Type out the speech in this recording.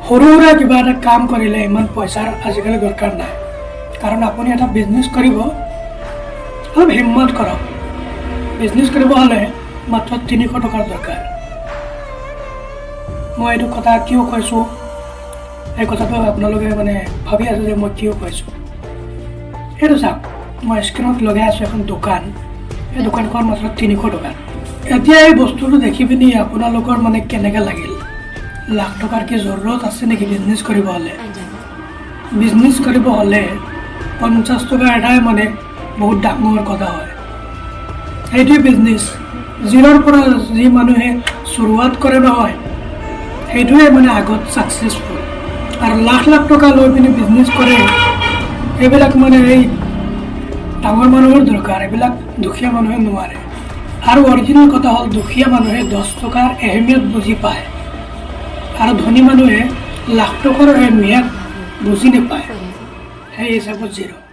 সৰু সুৰা কিবা এটা কাম কৰিলে ইমান পইচাৰ আজিকালি দৰকাৰ নাই, কাৰণ আপুনি এটা বিজনেছ কৰিব, অলপ হিম্মত কৰক। বিজনেছ কৰিব হ'লে মাত্ৰ 300 টকাৰ দৰকাৰ। মই এইটো কথা কিয় কৈছোঁ, এই কথাটো আপোনালোকে ভাবি আছে যে মই কিয় কৈছোঁ। এইটো চাওক, মই স্ক্ৰীণত লগাই আছোঁ এখন দোকান। এই দোকানখন মাত্ৰ 300 টকা। এতিয়া এই বস্তুটো দেখি পিনি আপোনালোকৰ কেনেকৈ লাগিল? লাখ টকাৰ কি জৰুৰত আছে নেকি বিজনেছ কৰিব হ'লে? বিজনেছ কৰিব হ'লে 50 টকা এটাই বহুত ডাঙৰ কথা হয়। সেইটোৱে বিজনেছ। জিৰ'ৰ পৰা যি মানুহে শুৰুৱাত কৰে নহয়, সেইটোৱে আগত ছাকচেছফুল। আৰু লাখ লাখ টকা লৈ পিনি বিজনেছ কৰে, এইবিলাক এই ডাঙৰ মানুহৰ দৰকাৰ, এইবিলাক দুখীয়া মানুহে নোৱাৰে। আৰু অৰিজিনেল কথা হ'ল, দুখীয়া মানুহে 10 টকাৰ এহেমিয়ত বুজি পায়, আৰু ধনী মানুহে লাখ টকাৰ এহেমিয়ত বুজি নাপায়। সেই হিচাপত জিৰ'।